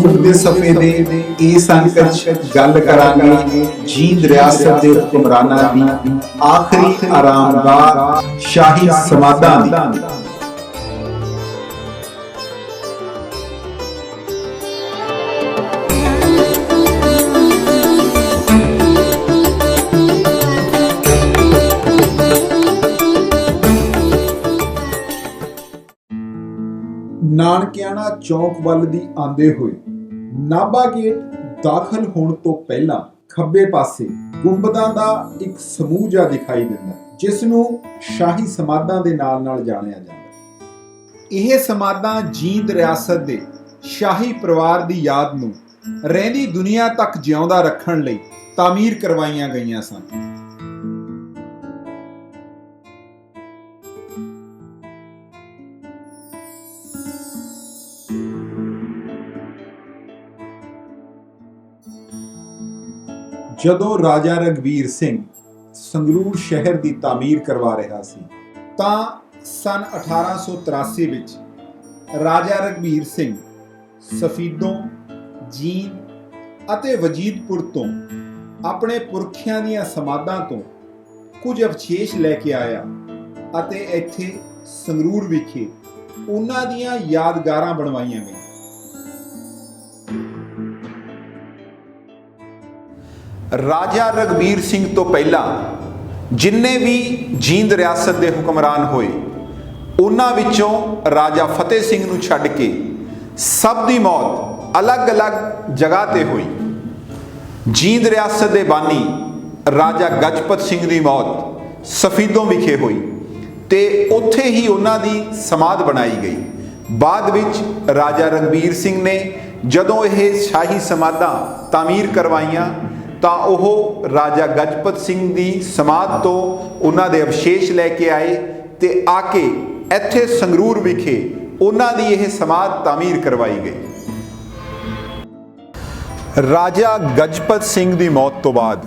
संगरूर दे सफे दे इस अंक च गल करांगे जींद रियासत दे हुक्मरानां दी आखिरी आरामगाह शाही समाधां दी। नानकियाना चौक वल दी आंदे होए नाभा गेट दाखल होण तो पहला खब्बे पासे गुंबदां दा एक समूह जिहा दिखाई दिंदा जिस नूं शाही समाधां दे नाल जाणिया जांदा। ਇਹ समाधां जींद रियासत दे शाही परिवार ਦੀ याद ਨੂੰ ਰਹਿੰਦੀ ਦੁਨੀਆ ਤੱਕ ਜਿਉਂਦਾ ਰੱਖਣ ਲਈ ਤਾਮੀਰ ਕਰਵਾਈਆਂ ਗਈਆਂ ਸਨ। ਜਦੋਂ ਰਾਜਾ ਰਘਬੀਰ ਸਿੰਘ ਸੰਗਰੂਰ ਸ਼ਹਿਰ ਦੀ ਤਾਮੀਰ ਕਰਵਾ ਰਿਹਾ ਸੀ ਤਾਂ ਸਨ 1883 ਵਿੱਚ ਰਾਜਾ ਰਘਬੀਰ ਸਿੰਘ ਸਫੀਦੋਂ, ਜੀਂਦ ਅਤੇ ਵਜੀਦਪੁਰ ਤੋਂ ਆਪਣੇ ਪੁਰਖਿਆਂ ਦੀਆਂ ਸਮਾਧਾਂ ਤੋਂ ਕੁਝ ਅਵਸ਼ੇਸ਼ ਲੈ ਕੇ ਆਇਆ ਅਤੇ ਇੱਥੇ ਸੰਗਰੂਰ ਵਿਖੇ ਉਹਨਾਂ ਦੀਆਂ ਯਾਦਗਾਰਾਂ ਬਣਵਾਈਆਂ ਗਈਆਂ। ਰਾਜਾ ਰਘਬੀਰ ਸਿੰਘ ਤੋਂ ਪਹਿਲਾਂ ਜਿੰਨੇ ਵੀ ਜੀਂਦ ਰਿਆਸਤ ਦੇ ਹੁਕਮਰਾਨ ਹੋਏ ਉਹਨਾਂ ਵਿੱਚੋਂ ਰਾਜਾ ਫਤਿਹ ਸਿੰਘ ਨੂੰ ਛੱਡ ਕੇ ਸਭ ਦੀ ਮੌਤ ਅਲੱਗ-ਅਲੱਗ ਜਗ੍ਹਾ ਤੇ ਹੋਈ। ਜੀਂਦ ਰਿਆਸਤ ਦੇ ਬਾਨੀ ਰਾਜਾ ਗਜਪਤ ਸਿੰਘ ਦੀ ਮੌਤ ਸਫੀਦੋਂ ਵਿਖੇ ਹੋਈ ਤੇ ਉੱਥੇ ਹੀ ਉਹਨਾਂ ਦੀ ਸਮਾਧ ਬਣਾਈ ਗਈ। ਬਾਅਦ ਵਿੱਚ ਰਾਜਾ ਰਘਬੀਰ ਸਿੰਘ ਨੇ ਜਦੋਂ ਇਹ ਸ਼ਾਹੀ ਸਮਾਧਾਂ ਤਾਮੀਰ ਕਰਵਾਈਆਂ ਤਾਂ ਉਹ ਰਾਜਾ ਗਜਪਤ ਸਿੰਘ ਦੀ ਸਮਾਧ ਤੋਂ ਉਹਨਾਂ ਦੇ ਅਵਸ਼ੇਸ਼ ਲੈ ਕੇ ਆਏ ਤੇ ਆ ਕੇ ਇੱਥੇ ਸੰਗਰੂਰ ਵਿਖੇ ਉਹਨਾਂ ਦੀ ਇਹ ਸਮਾਧ ਤਾਮੀਰ ਕਰਵਾਈ ਗਈ। ਰਾਜਾ ਗਜਪਤ ਸਿੰਘ ਦੀ ਮੌਤ ਤੋਂ ਬਾਅਦ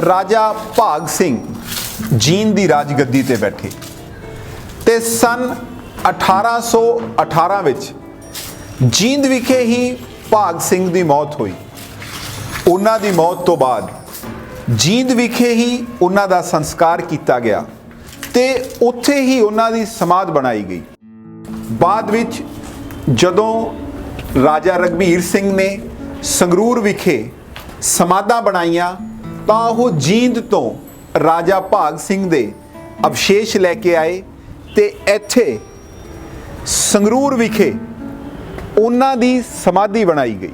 ਰਾਜਾ ਭਾਗ ਸਿੰਘ ਜੀਂਦ ਦੀ ਰਾਜਗੱਦੀ ਤੇ ਬੈਠੇ ਤੇ ਸਨ 1818 ਵਿੱਚ ਜੀਂਦ ਵਿਖੇ ਹੀ ਭਾਗ ਸਿੰਘ ਦੀ ਮੌਤ ਹੋਈ। ਉਹਨਾਂ ਦੀ ਮੌਤ ਤੋਂ ਬਾਅਦ ਜੀਂਦ ਵਿਖੇ ਹੀ ਉਹਨਾਂ ਦਾ ਸੰਸਕਾਰ ਕੀਤਾ ਗਿਆ ਤੇ ਉੱਥੇ ਹੀ ਉਹਨਾਂ ਦੀ ਸਮਾਧ ਬਣਾਈ ਗਈ। ਬਾਅਦ ਵਿੱਚ ਜਦੋਂ ਰਾਜਾ ਰਘਬੀਰ ਸਿੰਘ ਨੇ ਸੰਗਰੂਰ ਵਿਖੇ ਸਮਾਧਾਂ ਬਣਾਈਆਂ ਤਾਂ ਉਹ ਜੀਂਦ ਤੋਂ ਰਾਜਾ ਭਾਗ ਸਿੰਘ ਦੇ ਅਵਸ਼ੇਸ਼ ਲੈ ਕੇ ਆਏ ਤੇ ਇੱਥੇ ਸੰਗਰੂਰ ਵਿਖੇ ਉਹਨਾਂ ਦੀ ਸਮਾਧੀ ਬਣਾਈ ਗਈ।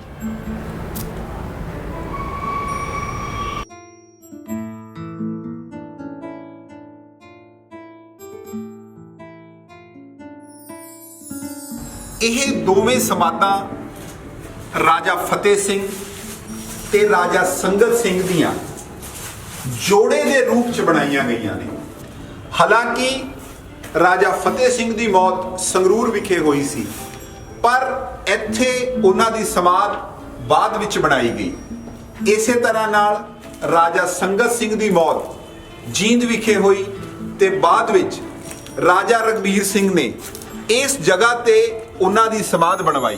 ਇਹ ਦੋਵੇਂ ਸਮਾਧਾਂ ਰਾਜਾ ਫਤਿਹ ਸਿੰਘ ਤੇ ਰਾਜਾ ਸੰਗਤ ਸਿੰਘ ਦੀਆਂ ਜੋੜੇ ਦੇ ਰੂਪ 'ਚ ਬਣਾਈਆਂ ਗਈਆਂ ਨੇ। ਹਾਲਾਂਕਿ ਰਾਜਾ ਫਤਿਹ ਸਿੰਘ ਦੀ ਮੌਤ ਸੰਗਰੂਰ ਵਿਖੇ ਹੋਈ ਸੀ ਪਰ ਇੱਥੇ ਉਹਨਾਂ ਦੀ ਸਮਾਧ ਬਾਅਦ ਵਿੱਚ ਬਣਾਈ ਗਈ। ਇਸੇ ਤਰ੍ਹਾਂ ਨਾਲ ਰਾਜਾ ਸੰਗਤ ਸਿੰਘ ਦੀ ਮੌਤ ਜੀਂਦ ਵਿਖੇ ਹੋਈ ਤੇ ਬਾਅਦ ਵਿੱਚ ਰਾਜਾ ਰਘਬੀਰ ਸਿੰਘ ਨੇ ਇਸ ਜਗ੍ਹਾ ਤੇ ਉਹਨਾਂ ਦੀ ਸਮਾਧ ਬਣਵਾਈ।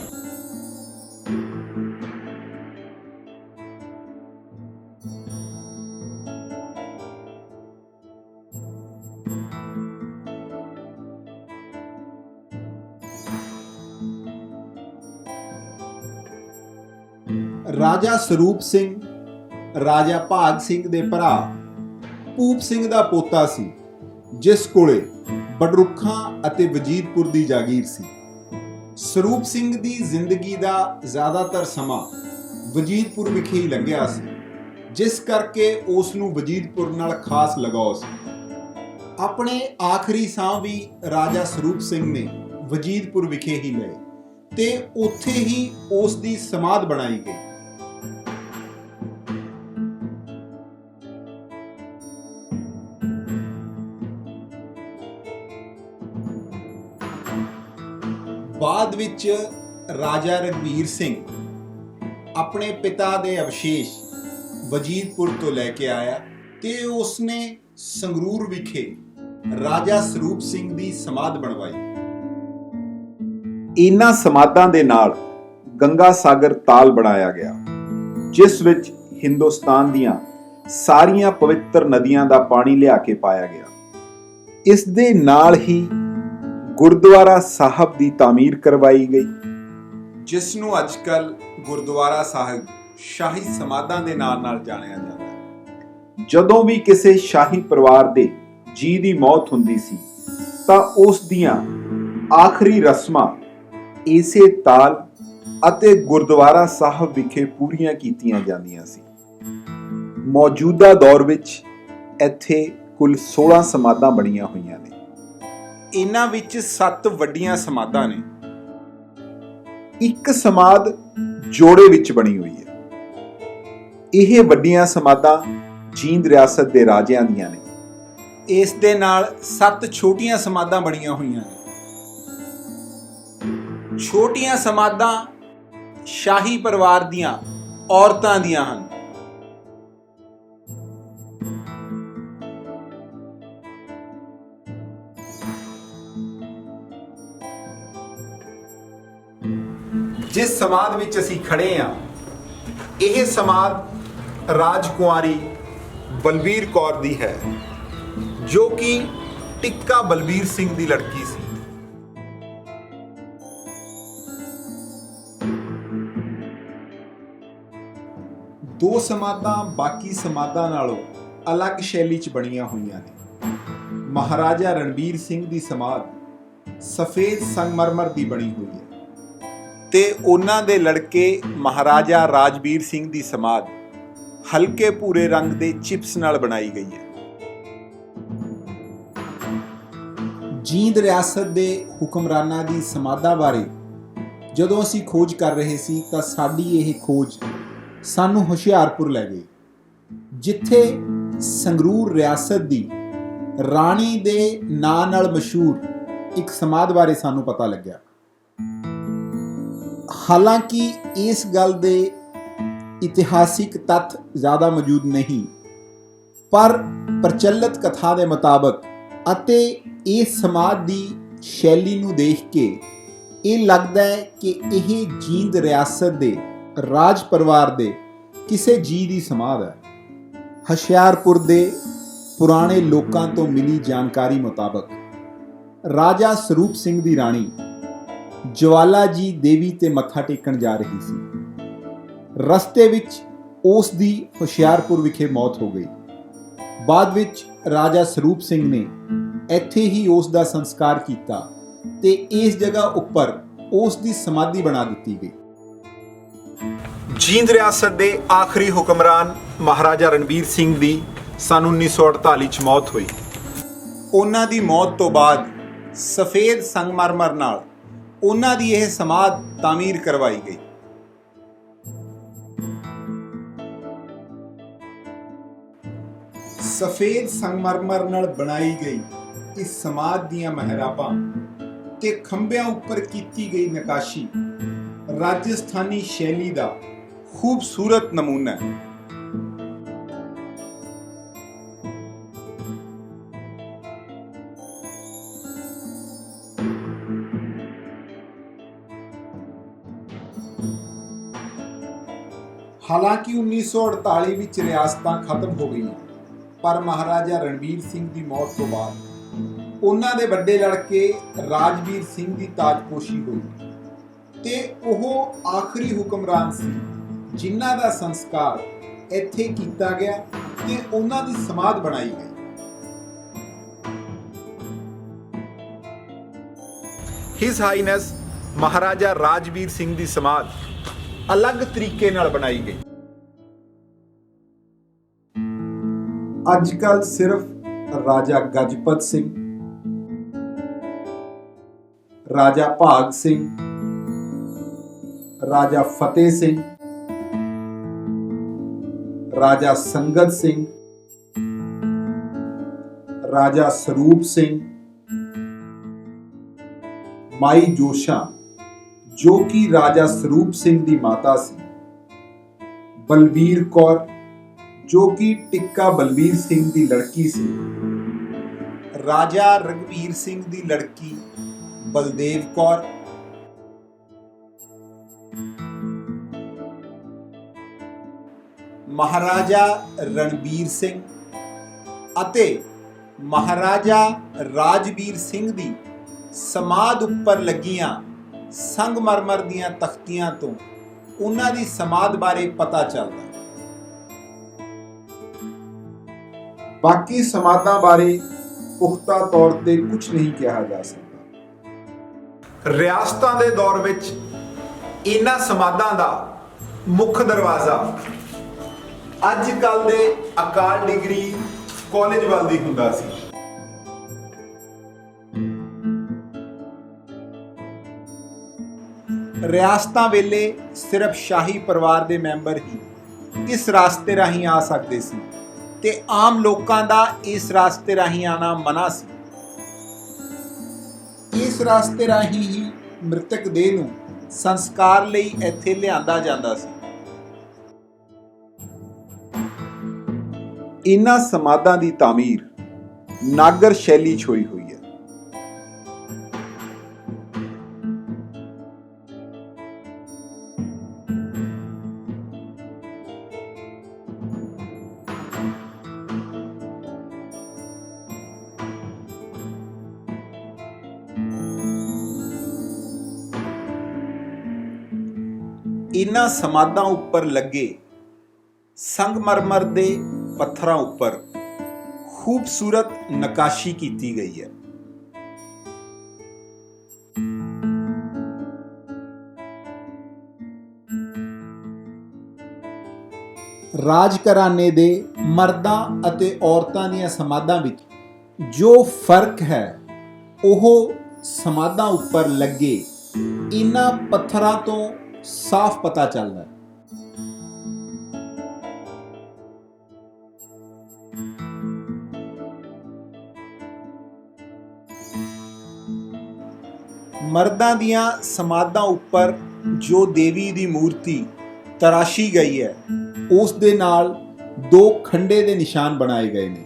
ਰਾਜਾ ਸਰੂਪ ਸਿੰਘ ਰਾਜਾ ਭਾਗ ਸਿੰਘ ਦੇ ਭਰਾ ਭੂਪ ਸਿੰਘ ਦਾ ਪੋਤਾ ਸੀ ਜਿਸ ਕੋਲੇ ਬਡਰੁੱਖਾਂ ਅਤੇ ਵਜੀਦਪੁਰ ਦੀ ਜਾਗੀਰ ਸੀ। ਸਰੂਪ ਸਿੰਘ ਦੀ ਜ਼ਿੰਦਗੀ ਦਾ ਜ਼ਿਆਦਾਤਰ ਸਮਾਂ ਵਜੀਦਪੁਰ ਵਿਖੇ ਹੀ ਲੰਘਿਆ ਸੀ ਜਿਸ ਕਰਕੇ ਉਸ ਨੂੰ ਵਜੀਦਪੁਰ ਨਾਲ ਖਾਸ ਲਗਾਓ ਸੀ। ਆਪਣੇ ਆਖਰੀ ਸਾਹ ਵੀ ਰਾਜਾ ਸਰੂਪ ਸਿੰਘ ਨੇ ਵਜੀਦਪੁਰ ਵਿਖੇ ਹੀ ਲਏ ਤੇ ਉੱਥੇ ਹੀ ਉਸ ਦੀ ਸਮਾਧ ਬਣਾਈ ਗਈ। ਬਾਅਦ ਵਿੱਚ ਰਾਜਾ ਰਘਬੀਰ ਸਿੰਘ ਆਪਣੇ ਪਿਤਾ ਦੇ ਅਵਸ਼ੇਸ਼ ਵਜੀਦਪੁਰ ਤੋਂ ਲੈ ਕੇ ਆਇਆ ਤੇ ਉਸਨੇ ਸੰਗਰੂਰ ਵਿਖੇ ਰਾਜਾ ਸਰੂਪ ਸਿੰਘ ਦੀ ਸਮਾਧ ਬਣਵਾਈ। ਇਹਨਾਂ ਸਮਾਧਾਂ ਦੇ ਨਾਲ ਗੰਗਾ ਸਾਗਰ ਤਾਲ ਬਣਾਇਆ ਗਿਆ, ਜਿਸ ਵਿੱਚ ਹਿੰਦੁਸਤਾਨ ਦੀਆਂ ਸਾਰੀਆਂ ਪਵਿੱਤਰ ਨਦੀਆਂ ਦਾ ਪਾਣੀ ਲਿਆ ਕੇ ਪਾਇਆ ਗਿਆ। ਇਸ ਦੇ ਨਾਲ ਹੀ ਗੁਰਦੁਆਰਾ ਸਾਹਿਬ ਦੀ ਤਾਮੀਰ ਕਰਵਾਈ ਗਈ, ਜਿਸ ਨੂੰ ਅੱਜਕੱਲ ਗੁਰਦੁਆਰਾ ਸਾਹਿਬ ਸ਼ਾਹੀ ਸਮਾਧਾਂ ਦੇ ਨਾਲ ਜਾਣਿਆ ਜਾਂਦਾ ਹੈ। ਜਦੋਂ ਵੀ ਕਿਸੇ ਸ਼ਾਹੀ ਪਰਿਵਾਰ ਦੇ ਜੀ ਦੀ ਮੌਤ ਹੁੰਦੀ ਸੀ ਤਾਂ ਉਸ ਦੀਆਂ ਆਖਰੀ ਰਸਮਾਂ ਇਸੇ ਤਾਲ ਅਤੇ ਗੁਰਦੁਆਰਾ ਸਾਹਿਬ ਵਿਖੇ ਪੂਰੀਆਂ ਕੀਤੀਆਂ ਜਾਂਦੀਆਂ ਸੀ। ਮੌਜੂਦਾ ਦੌਰ ਵਿੱਚ ਇੱਥੇ ਕੁੱਲ 16 ਸਮਾਧਾਂ ਬਣੀਆਂ ਹੋਈਆਂ ਨੇ। ਇਹਨਾਂ ਵਿੱਚ 7 ਵੱਡੀਆਂ ਸਮਾਧਾਂ ਨੇ। ਇੱਕ ਸਮਾਧ ਜੋੜੇ ਵਿੱਚ ਬਣੀ ਹੋਈ ਹੈ। ਇਹ ਵੱਡੀਆਂ ਸਮਾਧਾਂ ਜੀਂਦ ਰਿਆਸਤ ਦੇ ਰਾਜਿਆਂ ਦੀਆਂ ਨੇ। ਇਸ ਦੇ ਨਾਲ 7 ਛੋਟੀਆਂ ਸਮਾਧਾਂ ਬਣੀਆਂ ਹੋਈਆਂ ਨੇ। ਛੋਟੀਆਂ ਸਮਾਧਾਂ ਸ਼ਾਹੀ ਪਰਿਵਾਰ ਦੀਆਂ ਔਰਤਾਂ ਦੀਆਂ ਹਨ। ਜਿਸ ਸਮਾਧ ਵਿੱਚ ਅਸੀਂ ਖੜੇ ਹਾਂ, ਇਹ ਸਮਾਧ ਰਾਜਕੁਮਾਰੀ ਬਲਬੀਰ ਕੌਰ ਦੀ ਹੈ, ਜੋ ਕਿ ਟਿੱਕਾ ਬਲਬੀਰ ਸਿੰਘ ਦੀ ਲੜਕੀ ਸੀ। ਦੋ ਸਮਾਧਾਂ ਬਾਕੀ ਸਮਾਧਾਂ ਨਾਲੋਂ ਅਲੱਗ ਸ਼ੈਲੀ 'ਚ ਬਣੀਆਂ ਹੋਈਆਂ ਨੇ। ਮਹਾਰਾਜਾ ਰਣਬੀਰ ਸਿੰਘ ਦੀ ਸਮਾਧ ਸਫੇਦ ਸੰਗਮਰਮਰ ਦੀ ਬਣੀ ਹੋਈ ਹੈ ਤੇ ਉਹਨਾਂ ਦੇ ਲੜਕੇ ਮਹਾਰਾਜਾ ਰਾਜਵੀਰ ਸਿੰਘ ਦੀ ਸਮਾਧ ਹਲਕੇ ਭੂਰੇ ਰੰਗ ਦੇ ਚਿਪਸ ਨਾਲ ਬਣਾਈ ਗਈ ਹੈ। ਜੀਂਦ ਰਿਆਸਤ ਦੇ ਹੁਕਮਰਾਨਾਂ ਦੀ ਸਮਾਧਾਂ ਬਾਰੇ ਜਦੋਂ ਅਸੀਂ ਖੋਜ ਕਰ ਰਹੇ ਸੀ ਤਾਂ ਸਾਡੀ ਇਹ ਖੋਜ ਸਾਨੂੰ ਹੁਸ਼ਿਆਰਪੁਰ ਲੈ ਗਈ, ਜਿੱਥੇ ਸੰਗਰੂਰ ਰਿਆਸਤ ਦੀ ਰਾਣੀ ਦੇ ਨਾਂ ਨਾਲ ਮਸ਼ਹੂਰ ਇੱਕ ਸਮਾਧ ਬਾਰੇ ਸਾਨੂੰ ਪਤਾ ਲੱਗਿਆ। ਹਾਲਾਂਕਿ ਇਸ ਗੱਲ ਦੇ ਇਤਿਹਾਸਿਕ ਤੱਥ ਜ਼ਿਆਦਾ ਮੌਜੂਦ ਨਹੀਂ, ਪਰ ਪ੍ਰਚਲਿਤ ਕਥਾ ਦੇ ਮੁਤਾਬਕ ਅਤੇ ਇਸ ਸਮਾਧ ਦੀ ਸ਼ੈਲੀ ਨੂੰ ਦੇਖ ਕੇ ਇਹ ਲੱਗਦਾ ਹੈ ਕਿ ਇਹ ਜੀਂਦ ਰਿਆਸਤ ਦੇ ਰਾਜ ਪਰਿਵਾਰ ਦੇ ਕਿਸੇ ਜੀ ਦੀ ਸਮਾਧ ਹੈ। ਹੁਸ਼ਿਆਰਪੁਰ ਦੇ ਪੁਰਾਣੇ ਲੋਕਾਂ ਤੋਂ ਮਿਲੀ ਜਾਣਕਾਰੀ ਮੁਤਾਬਕ ਰਾਜਾ ਸਰੂਪ ਸਿੰਘ ਦੀ ਰਾਣੀ ਜਵਾਲਾ ਜੀ ਦੇਵੀ ਤੇ ਮੱਥਾ ਟੇਕਣ ਜਾ ਰਹੀ ਸੀ। ਰਸਤੇ ਵਿੱਚ ਉਸ ਦੀ ਹੁਸ਼ਿਆਰਪੁਰ ਵਿਖੇ ਮੌਤ ਹੋ ਗਈ। ਬਾਅਦ ਵਿੱਚ ਰਾਜਾ ਸਰੂਪ ਸਿੰਘ ਨੇ ਇੱਥੇ ਹੀ ਉਸ ਦਾ ਸੰਸਕਾਰ ਕੀਤਾ ਤੇ ਇਸ ਜਗ੍ਹਾ ਉੱਪਰ ਉਸ ਦੀ ਸਮਾਧੀ ਬਣਾ ਦਿੱਤੀ ਗਈ। ਜੀਂਦ ਰਿਆਸਤ ਦੇ ਆਖਰੀ ਹੁਕਮਰਾਨ ਮਹਾਰਾਜਾ ਰਣਬੀਰ ਸਿੰਘ ਦੀ ਸੰਨ 1948 ਚ ਮੌਤ ਹੋਈ। ਉਹਨਾਂ ਦੀ ਮੌਤ ਤੋਂ ਬਾਅਦ ਸਫੇਦ ਸੰਗਮਰਮਰ ਨਾਲ ਉਹਨਾਂ ਦੀ ਇਹ ਸਮਾਧ ਤਾਮੀਰ ਕਰਵਾਈ ਗਈ। ਸਫੇਦ ਸੰਗਮਰਮਰ ਨਾਲ ਬਣਾਈ ਗਈ ਇਸ ਸਮਾਧ ਦੀਆਂ ਮਹਿਰਾਬਾਂ ਤੇ ਖੰਭਿਆਂ ਉੱਪਰ ਕੀਤੀ ਗਈ ਨਕਾਸ਼ੀ ਰਾਜਸਥਾਨੀ ਸ਼ੈਲੀ ਦਾ ਖੂਬਸੂਰਤ ਨਮੂਨਾ ਹੈ। ਹਾਲਾਂਕਿ 1948 ਵਿੱਚ ਰਿਆਸਤਾਂ ਖਤਮ ਹੋ ਗਈਆਂ, ਪਰ ਮਹਾਰਾਜਾ ਰਣਬੀਰ ਸਿੰਘ ਦੀ ਮੌਤ ਤੋਂ ਬਾਅਦ ਉਹਨਾਂ ਦੇ ਵੱਡੇ ਲੜਕੇ ਰਾਜਵੀਰ ਸਿੰਘ ਦੀ ਤਾਜਪੋਸ਼ੀ ਹੋਈ ਤੇ ਉਹ ਆਖਰੀ ਹੁਕਮਰਾਨ ਸੀ ਜਿਨ੍ਹਾਂ ਦਾ ਸੰਸਕਾਰ ਇੱਥੇ ਕੀਤਾ ਗਿਆ ਤੇ ਉਹਨਾਂ ਦੀ ਸਮਾਧ ਬਣਾਈ ਗਈ। ਹਿਸ ਹਾਈਨੈਸ ਮਹਾਰਾਜਾ ਰਾਜਵੀਰ ਸਿੰਘ ਦੀ ਸਮਾਧ ਅਲੱਗ ਤਰੀਕੇ ਨਾਲ ਬਣਾਈ ਗਈ। ਅੱਜ ਕੱਲ ਸਿਰਫ ਰਾਜਾ ਗਜਪਤ ਸਿੰਘ, ਰਾਜਾ ਭਾਗ ਸਿੰਘ, ਰਾਜਾ ਫਤਿਹ ਸਿੰਘ, ਰਾਜਾ ਸੰਗਤ ਸਿੰਘ, ਰਾਜਾ ਸਰੂਪ ਸਿੰਘ, ਮਾਈ ਜੋਸ਼ਾ ਜੋ ਕਿ ਰਾਜਾ ਸਰੂਪ ਸਿੰਘ ਦੀ ਮਾਤਾ ਸੀ, ਬਲਬੀਰ ਕੌਰ ਜੋ ਕਿ ਟਿੱਕਾ ਬਲਬੀਰ ਸਿੰਘ ਦੀ ਲੜਕੀ ਸੀ, ਰਾਜਾ ਰਘਬੀਰ ਸਿੰਘ ਦੀ ਲੜਕੀ ਬਲਦੇਵ ਕੌਰ, ਮਹਾਰਾਜਾ ਰਣਬੀਰ ਸਿੰਘ ਅਤੇ ਮਹਾਰਾਜਾ ਰਾਜਵੀਰ ਸਿੰਘ ਦੀ ਸਮਾਧ ਉੱਪਰ ਲੱਗੀਆਂ ਸੰਗਮਰਮਰ ਦੀਆਂ ਤਖਤੀਆਂ ਤੋਂ ਉਹਨਾਂ ਦੀ ਸਮਾਧ ਬਾਰੇ ਪਤਾ ਚੱਲਦਾ। ਬਾਕੀ ਸਮਾਧਾਂ ਬਾਰੇ ਪੁਖਤਾ ਤੌਰ ਤੇ ਕੁਝ ਨਹੀਂ ਕਿਹਾ ਜਾ ਸਕਦਾ। ਰਿਆਸਤਾਂ ਦੇ ਦੌਰ ਵਿੱਚ ਇਹਨਾਂ ਸਮਾਧਾਂ ਦਾ ਮੁੱਖ ਦਰਵਾਜ਼ਾ ਅੱਜ ਕੱਲ੍ਹ ਦੇ ਅਕਾਲ ਡਿਗਰੀ ਕਾਲਜ ਵੱਲ ਦੀ ਹੁੰਦਾ ਸੀ। ਰਿਆਸਤਾਂ ਵੇਲੇ ਸਿਰਫ ਸ਼ਾਹੀ ਪਰਿਵਾਰ ਦੇ ਮੈਂਬਰ ਹੀ ਇਸ ਰਾਸਤੇ ਰਾਹੀਂ ਆ ਸਕਦੇ ਸੀ ਤੇ ਆਮ ਲੋਕਾਂ ਦਾ ਇਸ ਰਾਸਤੇ ਰਾਹੀਂ ਆਣਾ ਮਨਾ ਸੀ। ਇਸ ਰਾਸਤੇ ਰਾਹੀਂ ਹੀ ਮ੍ਰਿਤਕ ਦੇਹ ਨੂੰ ਸੰਸਕਾਰ ਲਈ ਇੱਥੇ ਲਿਆਂਦਾ ਜਾਂਦਾ ਸੀ। ਇਹਨਾਂ ਸਮਾਧਾਂ ਦੀ ਤਾਮੀਰ ਨਾਗਰ ਸ਼ੈਲੀ 'ਚ ਹੋਈ ਹੋਈ ਹੈ। ਇਹਨਾਂ ਸਮਾਧਾਂ ਉੱਪਰ ਲੱਗੇ ਸੰਗਮਰਮਰ ਦੇ ਪੱਥਰਾਂ ਉੱਪਰ ਖੂਬਸੂਰਤ ਨਕਾਸ਼ੀ ਕੀਤੀ ਗਈ ਹੈ। ਰਾਜ ਘਰਾਣੇ ਦੇ ਮਰਦਾਂ ਅਤੇ ਔਰਤਾਂ ਦੀਆਂ ਸਮਾਧਾਂ ਵਿੱਚ ਜੋ ਫਰਕ ਹੈ ਉਹ ਸਮਾਧਾਂ ਉੱਪਰ ਲੱਗੇ ਇਹਨਾਂ ਪੱਥਰਾਂ ਤੋਂ ਸਾਫ਼ ਪਤਾ ਚੱਲਦਾ ਹੈ। ਮਰਦਾਂ ਦੀਆਂ ਸਮਾਧਾਂ ਉੱਪਰ ਜੋ ਦੇਵੀ ਦੀ ਮੂਰਤੀ ਤਰਾਸ਼ੀ ਗਈ ਹੈ ਉਸ ਦੇ ਨਾਲ 2 ਖੰਡੇ ਦੇ ਨਿਸ਼ਾਨ ਬਣਾਏ ਗਏ ਨੇ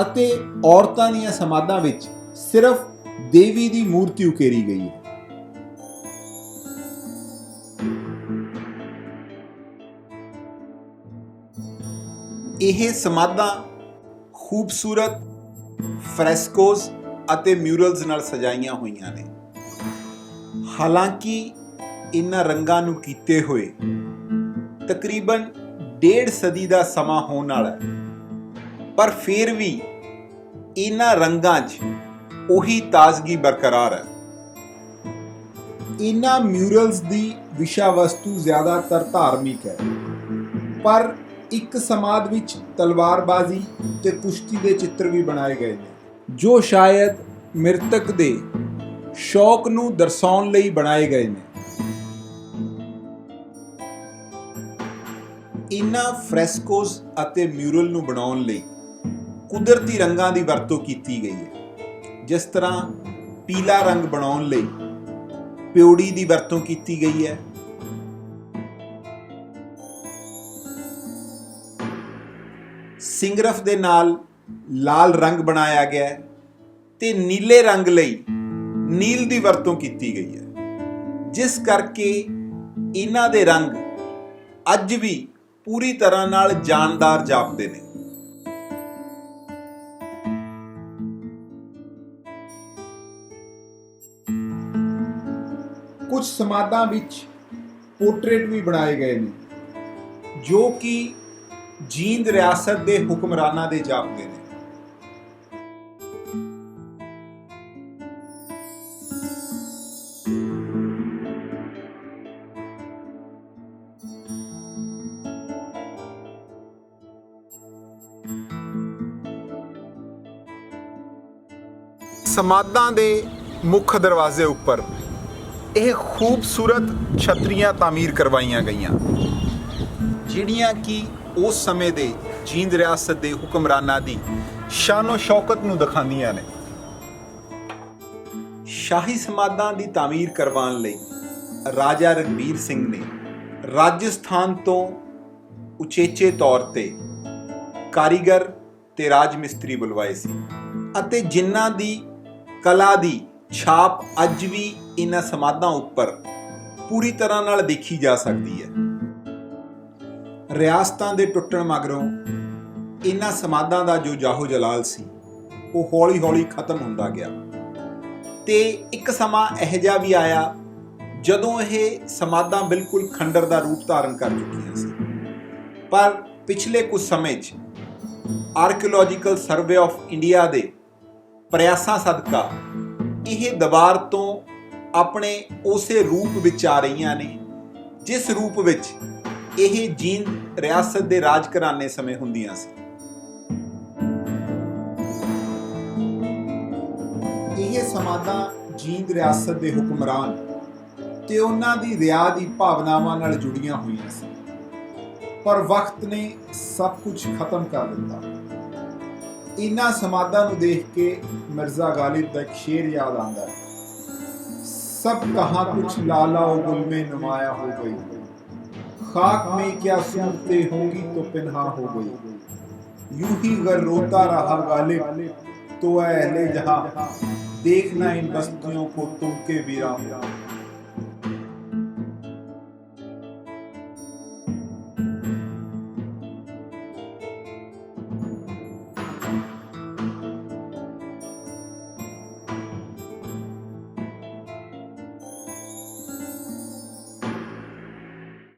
ਅਤੇ ਔਰਤਾਂ ਦੀਆਂ ਸਮਾਧਾਂ ਵਿੱਚ ਸਿਰਫ ਦੇਵੀ ਦੀ ਮੂਰਤੀ ਉਕੇਰੀ ਗਈ ਹੈ। ਇਹ ਸਮਾਧਾਂ ਖੂਬਸੂਰਤ ਫਰੈਸਕੋਸ ਅਤੇ ਮਿਊਰਲਸ ਨਾਲ ਸਜਾਈਆਂ ਹੋਈਆਂ ਨੇ। ਹਾਲਾਂਕਿ ਇਹਨਾਂ ਰੰਗਾਂ ਨੂੰ ਕੀਤੇ ਹੋਏ ਤਕਰੀਬਨ 1.5 ਸਦੀ ਦਾ ਸਮਾਂ ਹੋਣ ਵਾਲਾ ਹੈ, ਪਰ ਫਿਰ ਵੀ ਇਹਨਾਂ ਰੰਗਾਂ 'ਚ ਉਹੀ ਤਾਜ਼ਗੀ ਬਰਕਰਾਰ ਹੈ। ਇਹਨਾਂ ਮਿਊਰਲਸ ਦੀ ਵਿਸ਼ਾ ਵਸਤੂ ਜ਼ਿਆਦਾਤਰ ਧਾਰਮਿਕ ਹੈ, ਪਰ ਇੱਕ ਸਮਾਧ ਵਿੱਚ ਤਲਵਾਰਬਾਜ਼ੀ ਤੇ ਕੁਸ਼ਤੀ ਦੇ ਚਿੱਤਰ ਵੀ ਬਣਾਏ ਗਏ ਨੇ ਜੋ ਸ਼ਾਇਦ ਮ੍ਰਿਤਕ ਦੇ ਸ਼ੌਕ ਨੂੰ ਦਰਸਾਉਣ ਲਈ ਬਣਾਏ ਗਏ ਨੇ। ਇਹਨਾਂ ਫਰੈਸਕੋਸ ਅਤੇ ਮਿਊਰਲ ਨੂੰ ਬਣਾਉਣ ਲਈ ਕੁਦਰਤੀ ਰੰਗਾਂ ਦੀ ਵਰਤੋਂ ਕੀਤੀ ਗਈ ਹੈ। ਜਿਸ ਤਰ੍ਹਾਂ ਪੀਲਾ ਰੰਗ ਬਣਾਉਣ ਲਈ ਪਿਓੜੀ ਦੀ ਵਰਤੋਂ ਕੀਤੀ ਗਈ ਹੈ। ਸਿੰਗਰਫ ਦੇ ਨਾਲ ਲਾਲ ਰੰਗ ਬਣਾਇਆ ਗਿਆ ਹੈ ਤੇ ਨੀਲੇ ਰੰਗ ਲਈ ਨੀਲ ਦੀ ਵਰਤੋਂ ਕੀਤੀ ਗਈ ਹੈ, ਜਿਸ ਕਰਕੇ ਇਹਨਾਂ ਦੇ ਰੰਗ ਅੱਜ ਵੀ ਪੂਰੀ ਤਰ੍ਹਾਂ ਨਾਲ ਜਾਨਦਾਰ ਜਾਪਦੇ ਨੇ। ਕੁਝ ਸਮਾਧਾਂ ਵਿੱਚ ਪੋਰਟਰੇਟ ਵੀ ਬਣਾਏ ਗਏ ਨੇ ਜੋ ਕਿ ਜੀਂਦ ਰਿਆਸਤ ਦੇ ਹੁਕਮਰਾਨਾਂ ਦੇ ਜਾਪਦੇ ਨੇ। ਸਮਾਧਾਂ ਦੇ ਮੁੱਖ ਦਰਵਾਜ਼ੇ ਉੱਪਰ ਇਹ ਖੂਬਸੂਰਤ ਛਤਰੀਆਂ ਤਾਮੀਰ ਕਰਵਾਈਆਂ ਗਈਆਂ ਜਿਹੜੀਆਂ ਕਿ ਉਸ ਸਮੇਂ ਦੇ ਜੀਂਦ ਰਿਆਸਤ ਦੇ ਹੁਕਮਰਾਨਾਂ ਦੀ ਸ਼ਾਨੋ ਸ਼ੌਕਤ ਨੂੰ ਦਿਖਾਉਂਦੀਆਂ ਨੇ। ਸ਼ਾਹੀ ਸਮਾਧਾਂ ਦੀ ਤਾਮੀਰ ਕਰਵਾਉਣ ਲਈ ਰਾਜਾ ਰਣਬੀਰ ਸਿੰਘ ਨੇ ਰਾਜਸਥਾਨ ਤੋਂ ਉਚੇਚੇ ਤੌਰ ਤੇ ਕਾਰੀਗਰ ਤੇ ਰਾਜ ਮਿਸਤਰੀ ਬੁਲਵਾਏ ਸੀ ਅਤੇ ਜਿਨ੍ਹਾਂ ਦੀ ਕਲਾ ਦੀ ਛਾਪ ਅੱਜ ਵੀ ਇਹਨਾਂ ਸਮਾਧਾਂ ਉੱਪਰ ਪੂਰੀ ਤਰ੍ਹਾਂ ਨਾਲ ਦੇਖੀ ਜਾ ਸਕਦੀ ਹੈ। ਰਿਆਸਤਾਂ ਦੇ ਟੁੱਟਣ ਮਗਰੋਂ ਇਹਨਾਂ ਸਮਾਧਾਂ ਦਾ ਜੋ ਜਾਹੋ ਜਲਾਲ ਸੀ ਉਹ ਹੌਲੀ-ਹੌਲੀ ਖਤਮ ਹੁੰਦਾ ਗਿਆ ਤੇ ਇੱਕ ਸਮਾਂ ਇਹੋ ਜਿਹਾ ਵੀ ਆਇਆ ਜਦੋਂ ਇਹ ਸਮਾਧਾਂ ਬਿਲਕੁਲ ਖੰਡਰ ਦਾ ਰੂਪ ਧਾਰਨ ਕਰ ਚੁੱਕੀਆਂ ਸੀ। ਪਰ ਪਿਛਲੇ ਕੁਝ ਸਮੇਂ 'ਚ ਆਰਕੀਓਲੋਜੀਕਲ ਸਰਵੇ ਆਫ ਇੰਡੀਆ ਦੇ ਪ੍ਰਯਾਸਾਂ ਸਦਕਾ ਇਹ ਦੁਬਾਰ ਤੋਂ ਆਪਣੇ ਉਸੇ ਰੂਪ ਵਿੱਚ ਆ ਰਹੀਆਂ ਨੇ ਜਿਸ ਰੂਪ ਵਿੱਚ ਇਹ ਜੀਂਦ ਰਿਆਸਤ ਦੇ ਰਾਜ ਘਰਾਣੇ ਸਮੇਂ ਹੁੰਦੀਆਂ ਸੀ। ਇਹ ਸਮਾਧਾਂ ਜੀਂਦ ਰਿਆਸਤ ਦੇ ਹੁਕਮਰਾਨ ਤੇ ਉਹਨਾਂ ਦੀ ਰਿਆ ਦੀ ਭਾਵਨਾਵਾਂ ਨਾਲ ਜੁੜੀਆਂ ਹੋਈਆਂ ਸੀ, ਪਰ ਵਕਤ ਨੇ ਸਭ ਕੁਝ ਖਤਮ ਕਰ ਦਿੱਤਾ। ਇਹਨਾਂ ਸਮਾਧਾਂ ਨੂੰ ਦੇਖ ਕੇ ਮਿਰਜ਼ਾ ਗਾਲਿਬ ਦਾ ਇੱਕ ਸ਼ੇਰ ਯਾਦ ਆਉਂਦਾ ਹੈ, सब कहाँ कुछ लाला और गुल में नुमाया हो गई, खाक में क्या सूरतें होंगी तो पिन्हा हो गई, यूं ही गर रोता रहा गालिब तो अहले जहां, देखना इन बस्तियों को तुम के वीरा।